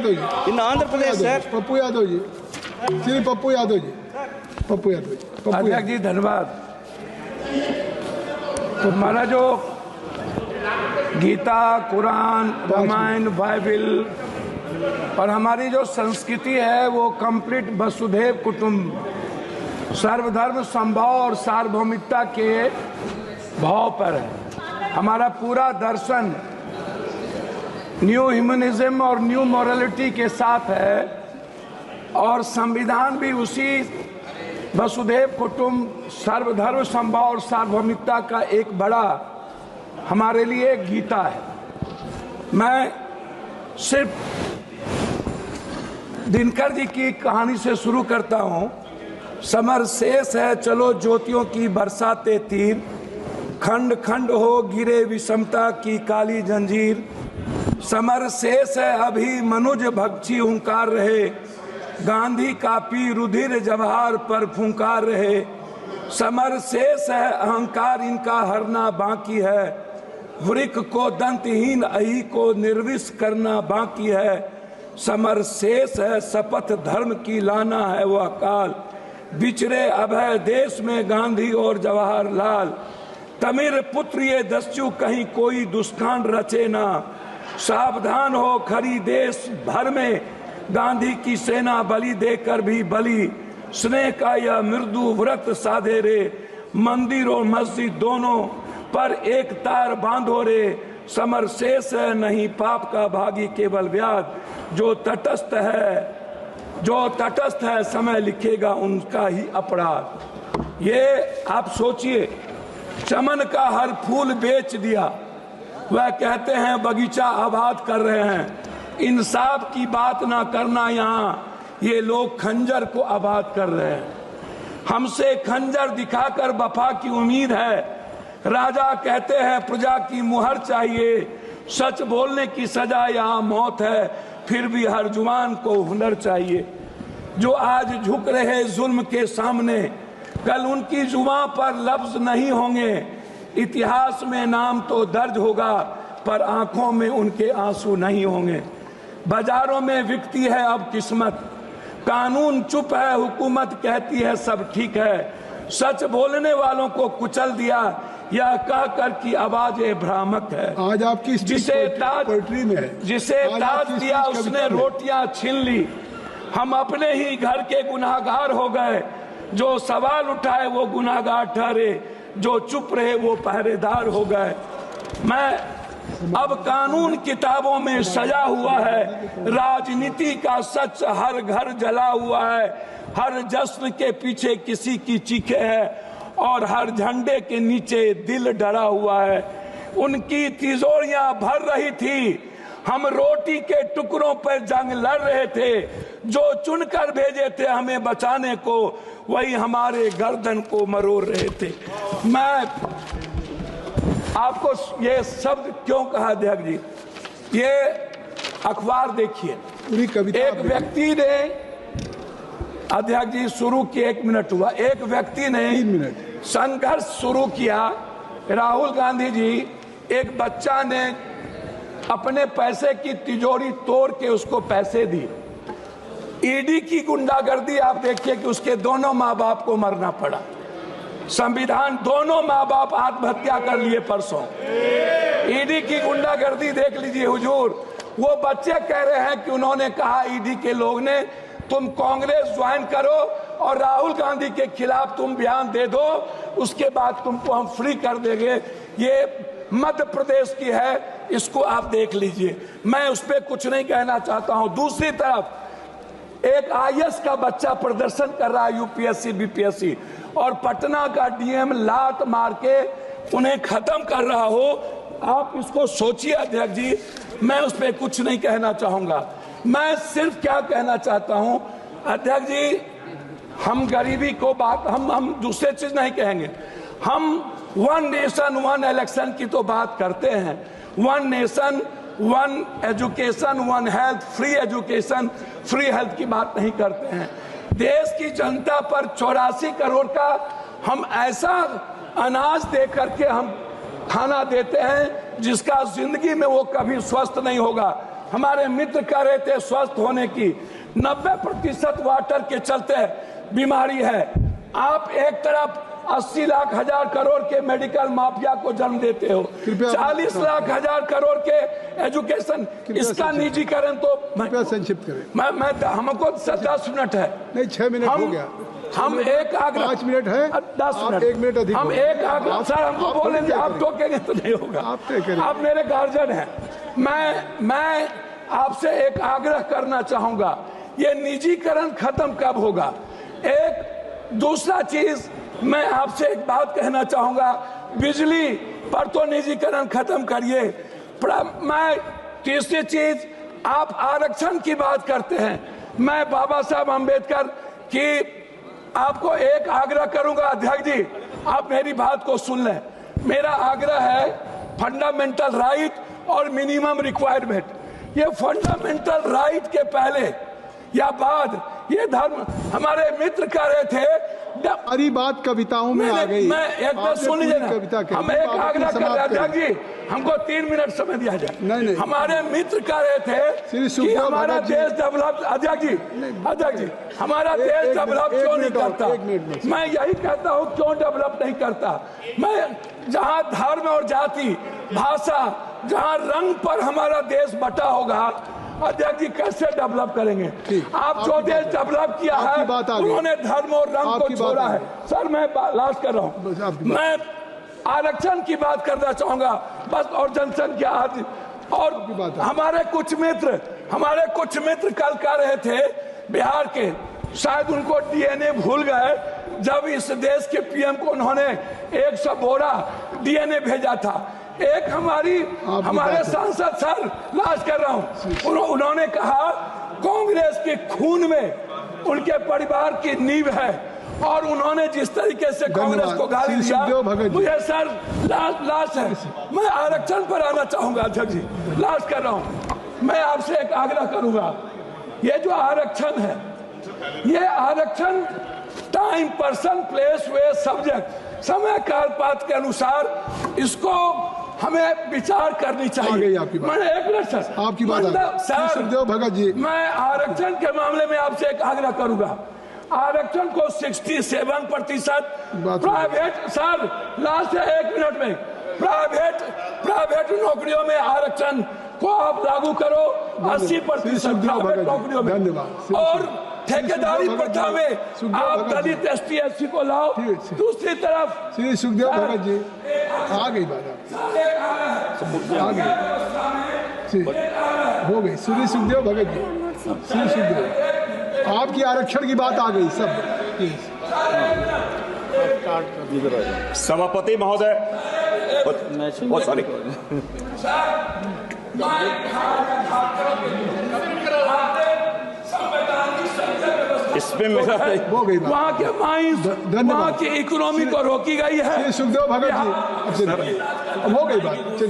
यादव जी, इन Andhra Pradesh sir. Pappu Yadav ji, Shri Pappu Yadav ji, Pappu Yadav ji. अध्यक्ष जी धन्यवाद। हमारा जो गीता, कुरान, रामायण, बाइबल और हमारी जो संस्कृति है वो कंप्लीट वसुधैव कुटुंब, सर्वधर्म समभाव और सार्वभौमिकता के भाव पर है। हमारा पूरा दर्शन न्यू ह्यूमनिज्म और न्यू मॉरलिटी के साथ है और संविधान भी उसी वसुधैव कुटुंब, सर्वधर्म समभाव और सार्वभौमिकता का एक बड़ा हमारे लिए गीता है। मैं सिर्फ दिनकर जी की कहानी से शुरू करता हूं। समर शेष है चलो ज्योतियों की बरसाते तीर, खंड खंड हो गिरे विषमता की काली जंजीर। समर शेष है अभी मनुज भक्षी हुंकार रहे, गांधी कापी रुधिर जवाहर पर फुंकार रहे। समर शेष है अहंकार इनका हरना बाकी है, वृक को दंतहीन अहि को निर्विष करना बाकी है। समर शेष है शपथ धर्म की लाना है वो अकाल, बिछड़े अभय देश में गांधी और जवाहरलाल। तमिर पुत्र ये दस्यु कहीं कोई दुष्कांड रचे ना, सावधान हो खरी देश भर में गांधी की सेना बलि देकर भी बलि। स्नेह का यह मृदु व्रत साधे रे, मंदिर और मस्जिद दोनों पर एक तार बांधो रे। समर शेष है नहीं पाप का भागी केवल व्याध, जो तटस्थ है समय लिखेगा उनका ही अपराध। ये आप सोचिए, चमन का हर फूल बेच दिया, वह कहते हैं बगीचा आबाद कर रहे हैं। इंसाफ की बात ना करना यहाँ, ये लोग खंजर को आबाद कर रहे हैं। हमसे खंजर दिखाकर वफा की उम्मीद है, राजा कहते हैं प्रजा की मुहर चाहिए। सच बोलने की सजा यहाँ मौत है, फिर भी हर जुबान को हुनर चाहिए। जो आज झुक रहे जुल्म के सामने, कल उनकी जुबान पर लफ्ज नहीं होंगे। इतिहास में नाम तो दर्ज होगा, पर आंखों में उनके आंसू नहीं होंगे। बाजारों में बिकती है अब किस्मत, कानून चुप है हुकूमत कहती है सब ठीक है। सच बोलने वालों को कुचल दिया, यह कहकर की आवाजें भ्रामक है। आज आपकी जिसे ताज दिया उसने रोटियां छीन ली, हम अपने ही घर के गुनाहगार हो गए। जो सवाल उठाए वो गुनाहगार ठहरे, जो चुप रहे वो पहरेदार हो गए। मैं अब कानून किताबों में सजा हुआ है, राजनीति का सच हर घर जला हुआ है। हर जश्न के पीछे किसी की चीखें है और हर झंडे के नीचे दिल डरा हुआ है। उनकी तिजोरियां भर रही थी, हम रोटी के टुकड़ों पर जंग लड़ रहे थे। जो चुनकर भेजे थे हमें बचाने को, वही हमारे गर्दन को मरोड़ रहे थे। मैं आपको ये शब्द क्यों कहा अध्यक्ष जी, ये अखबार देखिए। एक व्यक्ति ने अध्यक्ष जी शुरू किया, 1 मिनट हुआ, एक व्यक्ति ने संघर्ष शुरू किया। राहुल गांधी जी, एक बच्चा ने अपने पैसे की तिजोरी तोड़ के उसको पैसे दी। ईडी की गुंडागर्दी आप देखिए कि उसके दोनों माँ बाप को मरना पड़ा। संविधान, दोनों माँ बाप आत्महत्या कर लिए परसों। ईडी की गुंडागर्दी देख लीजिए हुजूर। वो बच्चे कह रहे हैं कि उन्होंने कहा ईडी के लोग ने तुम कांग्रेस ज्वाइन करो और राहुल गांधी के खिलाफ तुम बयान दे दो, उसके बाद तुमको हम फ्री कर देंगे। ये मध्य प्रदेश की है, इसको आप देख लीजिए। मैं उस पर कुछ नहीं कहना चाहता हूं। दूसरी तरफ एक आईएएस का बच्चा प्रदर्शन कर रहा है यूपीएससी बीपीएससी, और पटना का डीएम लात मार के उन्हें खत्म कर रहा हो। आप इसको सोचिए अध्यक्ष जी। मैं उस पर कुछ नहीं कहना चाहूंगा। मैं सिर्फ क्या कहना चाहता हूं अध्यक्ष जी, हम गरीबी को बात, हम दूसरे चीज नहीं कहेंगे। हम 1 नेशन 1 इलेक्शन की तो बात करते हैं। 1 nation 1 education 1 health, free education free health की बात नहीं करते हैं। देश की जनता पर 84 करोड़ का हम ऐसा अनाज दे करके हम खाना देते हैं जिसका जिंदगी में वो कभी स्वस्थ नहीं होगा। हमारे मित्र कह रहे थे स्वस्थ होने की 90% वाटर के चलते बीमारी है। आप एक तरफ 80 लाख हजार करोड़ के मेडिकल माफिया को जन्म देते हो, 40 लाख हजार करोड़ के एजुकेशन, इसका निजीकरण तो संक्षिप्त करें। मैं हमको 10 मिनट है, नहीं 6 मिनट हो गया। हम एक आग्रह 5 मिनट है, 10 मिनट, 1 मिनट अधिक। हम एक आग्रह, सर हमको बोलेंगे, आप टोकेंगे तो नहीं होगा। आप मेरे गार्जियन हैं। मैं आपसे एक आग्रह करना चाहूंगा, ये निजीकरण खत्म कब होगा? एक दूसरा चीज मैं आपसे एक बात कहना चाहूंगा, बिजली पर तो निजीकरण खत्म करिए। मैं तीसरी चीज, आप आरक्षण की बात करते हैं। मैं बाबा साहब अम्बेडकर की आपको एक आग्रह करूंगा, अध्यक्ष जी आप मेरी बात को सुन लें। मेरा आग्रह है फंडामेंटल राइट और मिनिमम रिक्वायरमेंट। ये फंडामेंटल राइट के पहले या बाद ये धर्म, हमारे मित्र कह रहे थे सारी बात कविताओं में आ गई। मैं एक बात सुन लीजिए ना, हम एक आग्रह कर रहे अध्यक्ष जी, हमको 3 मिनट समय दिया जाए। नहीं। हमारे मित्र कह रहे थे कि हमारा देश डेवलप, अध्यक्ष जी हमारा देश डेवलप क्यों नहीं करता? मैं यही कहता हूँ क्यों डेवलप नहीं करता। मैं जहाँ धर्म और जाति भाषा, जहाँ रंग पर हमारा देश बटा होगा, अध्यक्ष जी कैसे डेवलप करेंगे? आप जो देश डेवलप किया है उन्होंने धर्म और रंग को छोड़ा है। सर मैं लास्ट कर रहा हूँ, मैं आरक्षण की बात करना चाहूंगा बस, और जनसंख्या आदि। और हमारे कुछ मित्र कल कह रहे थे बिहार के, शायद उनको डीएनए भूल गए जब इस देश के पीएम को उन्होंने 100 बोरा डीएनए भेजा था। एक हमारे सांसद, सर लास्ट कर रहा हूं, उन्होंने कहा कांग्रेस के खून में उनके परिवार की नींव है, और उन्होंने जिस तरीके से कांग्रेस को गाली दिया, मुझे सर लास्ट है, मैं आरक्षण पर आना चाहूंगा अध्यक्ष जी, लास्ट कर रहा हूं। मैं आपसे एक आग्रह करूंगा, ये जो आरक्षण है, ये आरक्षण टाइम, पर्सन, प्लेस, वे, सब्जेक्ट, समय काल पात्र के अनुसार इसको हमें विचार करनी चाहिए। मैंने एक मिनट सर, आपकी बात सर भगत जी, मैं आरक्षण के मामले में आपसे एक आग्रह करूंगा, आरक्षण को 67% प्राइवेट, सर लास्ट है 1 मिनट में, प्राइवेट नौकरियों में आरक्षण को आप लागू करो, 80% प्राइवेट नौकरियों में, और ठेकेदारी प्रथा में आप दलित ST SC को लाओ। दूसरी तरफ श्री सुखदेव भगत जी, आ गई बात, आ गई, हो गई। श्री सुखदेव भगत जी, श्री सुखदेव, आपकी आरक्षण की बात आ गई सब। सभापति महोदय, सॉरी, इसमें मेरा वहाँ के माइंस, वहाँ की इकोनॉमी को रोकी गई है। सुखदेव भगत जी, हो गई बात।